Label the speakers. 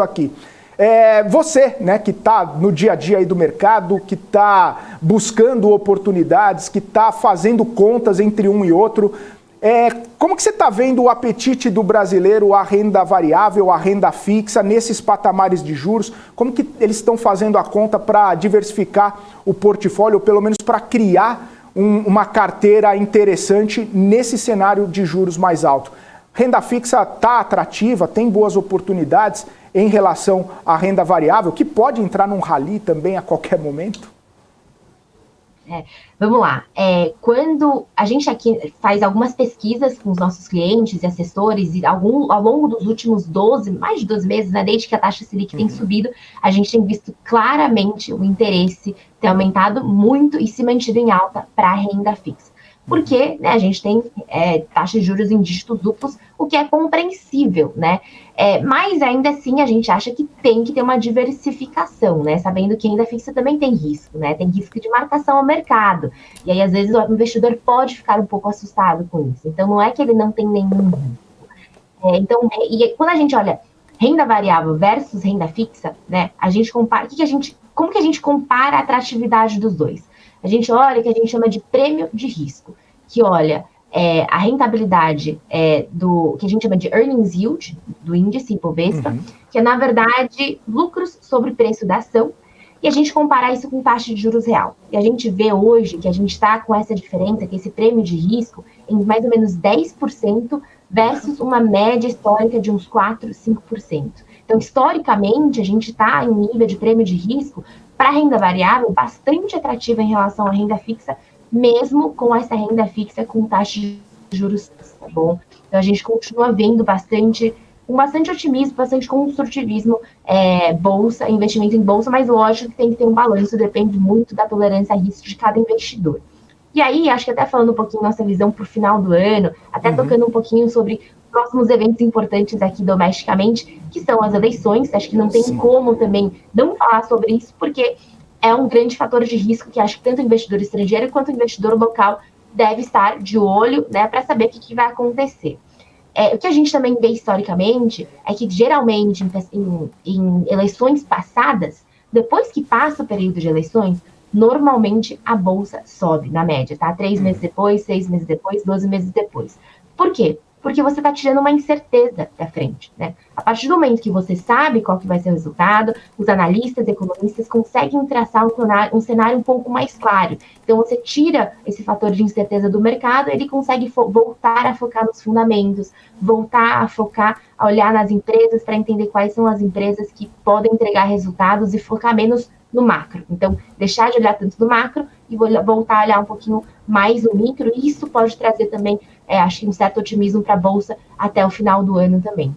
Speaker 1: aqui. Você, né, que está no dia a dia aí do mercado, que está buscando oportunidades, que está fazendo contas entre um e outro, como que você está vendo o apetite do brasileiro à renda variável, à renda fixa, nesses patamares de juros? Como que eles estão fazendo a conta para diversificar o portfólio, ou pelo menos para criar uma carteira interessante nesse cenário de juros mais alto? Renda fixa está atrativa, tem boas oportunidades em relação à renda variável, que pode entrar num rally também a qualquer momento?
Speaker 2: Vamos lá. Quando a gente aqui faz algumas pesquisas com os nossos clientes e assessores, e ao longo dos últimos mais de 12 meses, né, desde que a taxa Selic tem subido, a gente tem visto claramente o interesse ter aumentado muito e se mantido em alta para a renda fixa. Porque, né, a gente tem taxa de juros em dígitos duplos, o que é compreensível, né? Mas ainda assim a gente acha que tem que ter uma diversificação, né? Sabendo que a renda fixa também tem risco, né? Tem risco de marcação ao mercado. E aí, às vezes, o investidor pode ficar um pouco assustado com isso. Então, não é que ele não tem nenhum risco. E quando a gente olha renda variável versus renda fixa, né? A gente compara. Como que a gente compara a atratividade dos dois? A gente olha o que a gente chama de prêmio de risco, que olha a rentabilidade do que a gente chama de earnings yield, do índice Ibovespa, que é, na verdade, lucros sobre preço da ação, e a gente compara isso com taxa de juros real. E a gente vê hoje que a gente está com essa diferença, que esse prêmio de risco, em mais ou menos 10% versus uma média histórica de uns 4%, 5%. Então, historicamente, a gente está em um nível de prêmio de risco para renda variável bastante atrativa em relação à renda fixa, mesmo com essa renda fixa com taxa de juros, tá bom? Então, a gente continua vendo com bastante otimismo, bastante construtivismo, bolsa, investimento em bolsa, mas lógico que tem que ter um balanço, depende muito da tolerância a risco de cada investidor. E aí, acho que até falando um pouquinho nossa visão para o final do ano, até tocando um pouquinho sobre próximos eventos importantes aqui domesticamente, que são as eleições. Acho que não tem como também não falar sobre isso, porque é um grande fator de risco que acho que tanto o investidor estrangeiro quanto o investidor local deve estar de olho, né, para saber o que vai acontecer. O que a gente também vê historicamente é que, geralmente, em eleições passadas, depois que passa o período de eleições, normalmente a bolsa sobe, na média, tá? 3 meses depois, 6 meses depois, 12 meses depois. Por quê? Porque você está tirando uma incerteza da frente, né? A partir do momento que você sabe qual que vai ser o resultado, os analistas, economistas conseguem traçar um cenário um pouco mais claro. Então, você tira esse fator de incerteza do mercado, ele consegue voltar a focar nos fundamentos, voltar a focar, a olhar nas empresas para entender quais são as empresas que podem entregar resultados e focar menos no macro. Então, deixar de olhar tanto no macro e voltar a olhar um pouquinho mais no micro, e isso pode trazer também, acho que um certo otimismo para a Bolsa até o final do ano também.